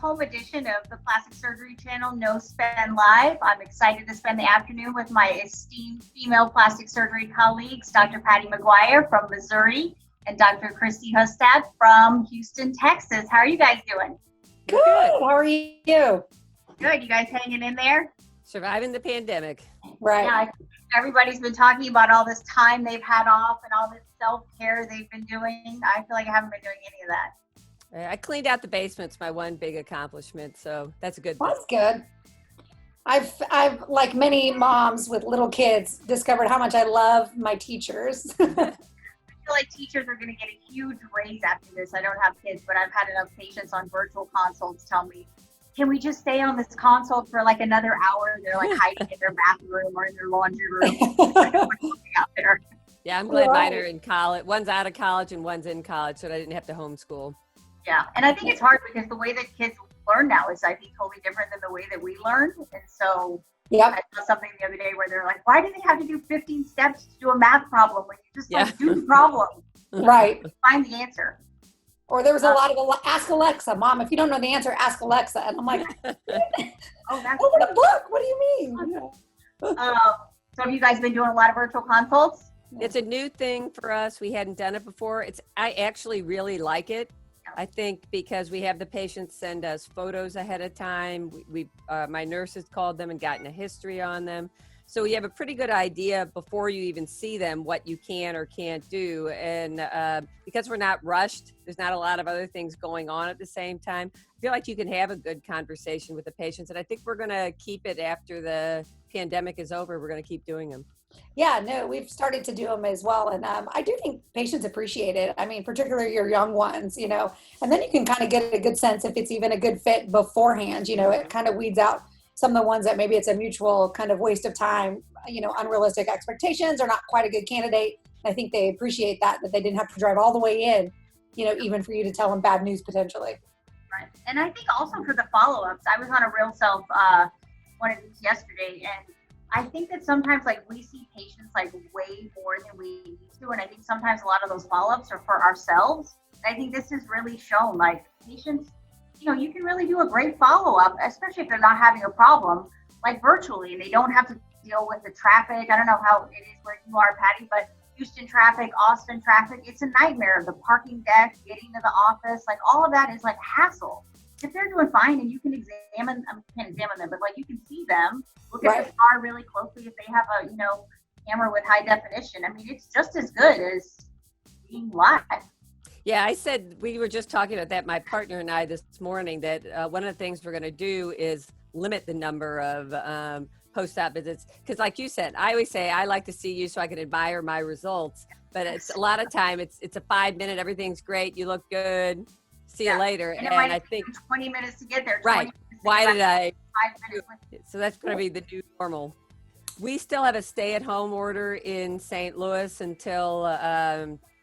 home edition of the Plastic Surgery Channel No Spend Live. I'm excited to spend the afternoon with my esteemed female plastic surgery colleagues, Dr. Patty McGuire from Missouri and Dr. Kristi Hustak from Houston, Texas. How are you guys doing? Good. How are you? Good. You guys hanging in there? Surviving the pandemic. Right. Yeah, everybody's been talking about all this time they've had off and all this self-care they've been doing. I feel like I haven't been doing any of that. I cleaned out the basement. It's my one big accomplishment, so that's a good thing. That's good. I've like many moms with little kids, discovered how much I love my teachers. I feel like teachers are going to get a huge raise after this. I don't have kids, but I've had enough patients on virtual consults tell me, can we just stay on this consult for like another hour? They're like hiding in their bathroom or in their laundry room. Out there. Yeah, I'm glad mine are in college. One's out of college and one's in college, so I didn't have to homeschool. Yeah, and I think it's hard because the way that kids learn now is, I think, totally different than the way that we learned. And so I saw something the other day where they're like, why do they have to do 15 steps to do a math problem when you just like do the problem? Right. Find the answer. Or there was a lot of ask Alexa, Mom, if you don't know the answer, ask Alexa. And I'm like, that's open a book. What do you mean? So have you guys been doing a lot of virtual consults? It's a new thing for us. We hadn't done it before. I actually really like it. I think because we have the patients send us photos ahead of time. My nurses called them and gotten a history on them. So we have a pretty good idea before you even see them what you can or can't do. And because we're not rushed, there's not a lot of other things going on at the same time. I feel like you can have a good conversation with the patients. And I think we're going to keep it after the pandemic is over. We're going to keep doing them. Yeah, no, we've started to do them as well. And I do think patients appreciate it. I mean, particularly your young ones, and then you can kind of get a good sense if it's even a good fit beforehand. It kind of weeds out some of the ones that maybe it's a mutual kind of waste of time, unrealistic expectations or not quite a good candidate. I think they appreciate that they didn't have to drive all the way in, even for you to tell them bad news potentially. Right. And I think also for the follow-ups, I was on a Real Self one of these yesterday, and I think that sometimes we see patients way more than we need to. And I think sometimes a lot of those follow-ups are for ourselves. And I think this has really shown patients, you can really do a great follow-up, especially if they're not having a problem, virtually, and they don't have to deal with the traffic. I don't know how it is where you are, Patty, but Houston traffic, Austin traffic, it's a nightmare. The parking deck, getting to the office, all of that is hassle. If they're doing fine and you can examine, can't examine them, but you can see them, look at the car really closely if they have a, camera with high definition. I mean, it's just as good as being live. Yeah, I said, we were just talking about that, my partner and I this morning, that one of the things we're going to do is limit the number of post-op visits. Because like you said, I always say, I like to see you so I can admire my results. But it's a lot of time, it's a 5-minute, everything's great, you look good. See you later. And I think 20 minutes to get there. Right. Why did I? 5 minutes. So that's going to be the new normal. We still have a stay-at-home order in St. Louis until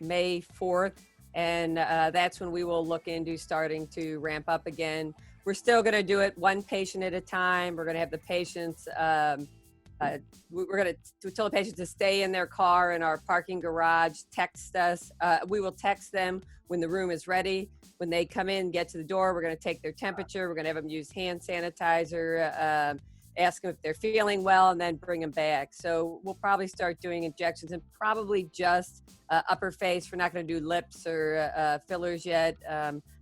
May 4th. And that's when we will look into starting to ramp up again. We're still going to do it one patient at a time. We're going to have the patients, we're going to tell the patients to stay in their car in our parking garage, text us. We will text them when the room is ready. When they come in, get to the door, we're going to take their temperature. We're going to have them use hand sanitizer, ask them if they're feeling well, and then bring them back. So we'll probably start doing injections and probably just upper face. We're not going to do lips or fillers yet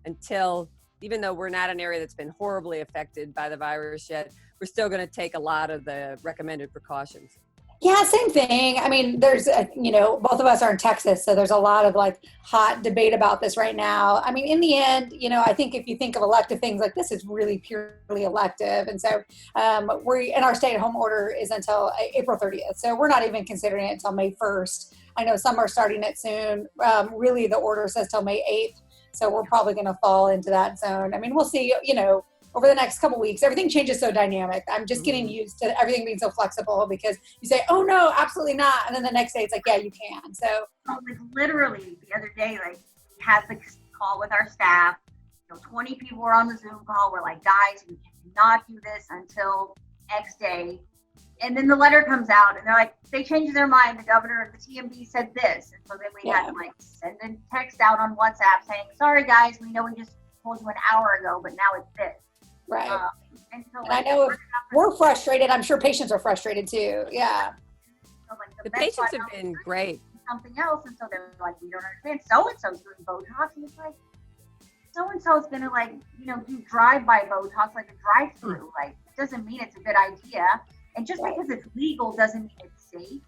until, even though we're not an area that's been horribly affected by the virus yet, we're still going to take a lot of the recommended precautions. Yeah, same thing. I mean, there's, both of us are in Texas, so there's a lot of hot debate about this right now. I mean, in the end, I think if you think of elective things, this is really purely elective. And so our stay-at-home order is until April 30th. So we're not even considering it until May 1st. I know some are starting it soon. Really, the order says till May 8th. So we're probably going to fall into that zone. I mean, we'll see, over the next couple of weeks. Everything changes so dynamic. I'm just getting used to everything being so flexible because you say, oh no, absolutely not. And then the next day it's yeah, you can. So literally the other day, we had the call with our staff, 20 people were on the Zoom call. We're like, guys, we cannot do this until X day. And then the letter comes out and they're like, they changed their mind. The governor of the TMB said this. And so then we had to send a text out on WhatsApp saying, sorry guys, we know we just told you an hour ago, but now it's this. Right. And so, And I know if we're frustrated, I'm sure patients are frustrated too. Yeah. so, like, The best patients part have of been great. something else, and so they're like, we don't understand. So and so's doing Botox, and it's like, so and so's gonna like, do drive-by Botox, like a drive-through. Like, it doesn't mean it's a good idea, and just because it's legal doesn't mean it's safe.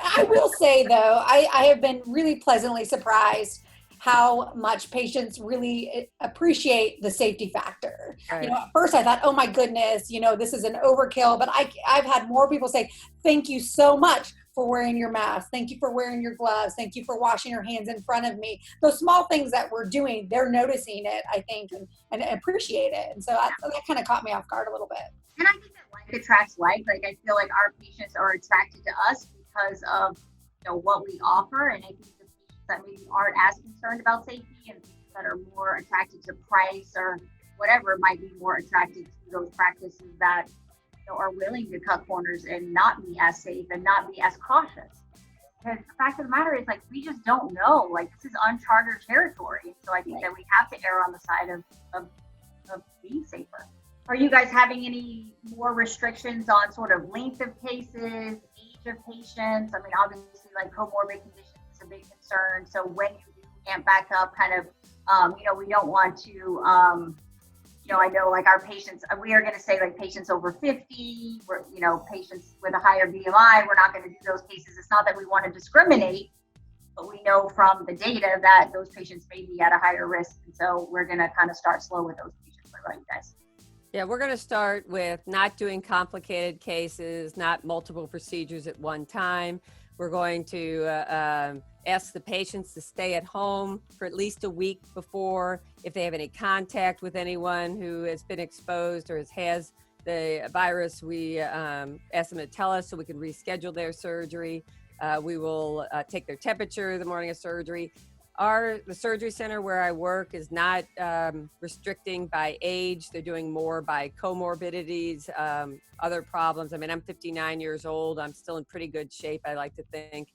I will say though, I have been really pleasantly surprised how much patients really appreciate the safety factor. Right. At first I thought, oh my goodness, this is an overkill, but I've had more people say, thank you so much for wearing your mask. Thank you for wearing your gloves. Thank you for washing your hands in front of me. Those small things that we're doing, they're noticing it, I think, and appreciate it. And so that kind of caught me off guard a little bit. And I think that like attracts like. Like, I feel like our patients are attracted to us because of what we offer, and I think the patients that maybe aren't as concerned about safety and that are more attracted to price or whatever might be more attracted to those practices that are willing to cut corners and not be as safe and not be as cautious. Because the fact of the matter is, like, we just don't know. Like, this is uncharted territory. So I think that we have to err on the side of being safer. Are you guys having any more restrictions on sort of length of cases, age of patients? I mean, obviously, like, comorbid conditions is a big concern. So when you do amp back up, kind of, we don't want to, I know like our patients, we are going to say like patients over 50, patients with a higher BMI, we're not going to do those cases. It's not that we want to discriminate, but we know from the data that those patients may be at a higher risk. And so we're going to kind of start slow with those patients. What about you guys? Yeah, we're going to start with not doing complicated cases, not multiple procedures at one time. We're going to ask the patients to stay at home for at least a week before. If they have any contact with anyone who has been exposed or has the virus, we ask them to tell us so we can reschedule their surgery. We will take their temperature the morning of surgery. The surgery center where I work is not restricting by age. They're doing more by comorbidities, other problems. I mean, I'm 59 years old. I'm still in pretty good shape, I like to think.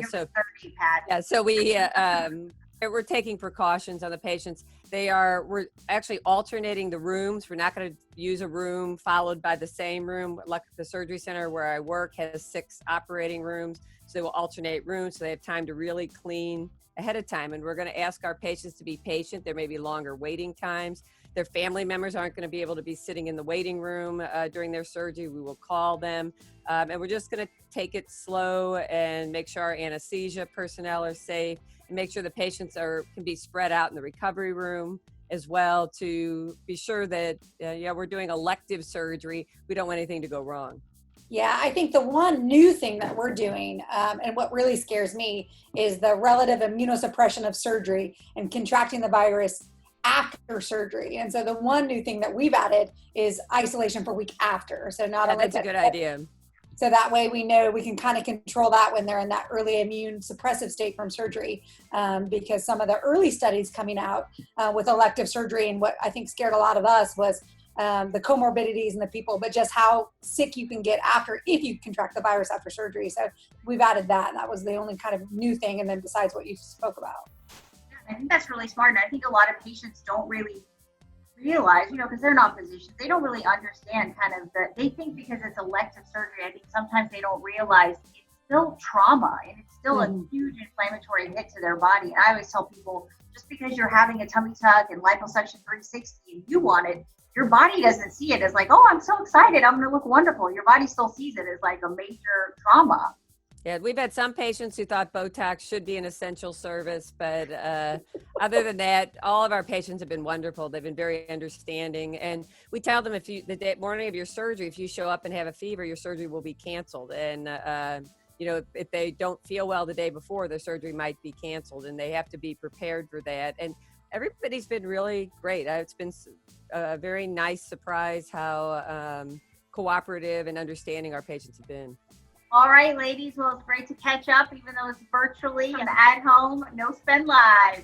So 30, Pat. Yeah, so we're taking precautions on the patients. We're actually alternating the rooms. We're not going to use a room followed by the same room. Like the surgery center where I work has 6 operating rooms. So they will alternate rooms so they have time to really clean ahead of time. And we're going to ask our patients to be patient. There may be longer waiting times. Their family members aren't going to be able to be sitting in the waiting room during their surgery. We will call them. And we're just going to take it slow and make sure our anesthesia personnel are safe and make sure the patients can be spread out in the recovery room as well to be sure that, we're doing elective surgery. We don't want anything to go wrong. Yeah, I think the one new thing that we're doing, and what really scares me, is the relative immunosuppression of surgery and contracting the virus after surgery. And so the one new thing that we've added is isolation for week after. So that's a good idea. So that way we know we can kind of control that when they're in that early immune suppressive state from surgery, because some of the early studies coming out with elective surgery and what I think scared a lot of us was the comorbidities in the people, but just how sick you can get if you contract the virus after surgery. So we've added that. That was the only kind of new thing. And then besides what you spoke about. I think that's really smart. And I think a lot of patients don't really realize, because they're not physicians, they don't really understand they think because it's elective surgery, I think sometimes they don't realize it's still trauma and it's still a huge inflammatory hit to their body. And I always tell people, just because you're having a tummy tuck and liposuction 360 and you want it, your body doesn't see it as like, oh, I'm so excited, I'm going to look wonderful. Your body still sees it as like a major trauma. Yeah, we've had some patients who thought Botox should be an essential service, but other than that, all of our patients have been wonderful. They've been very understanding. And we tell them the morning of your surgery, if you show up and have a fever, your surgery will be canceled. And, if they don't feel well the day before, their surgery might be canceled, and they have to be prepared for that. And everybody's been really great. It's been a very nice surprise how cooperative and understanding our patients have been. All right, ladies. Well, it's great to catch up, even though it's virtually and at home. No Spend Live.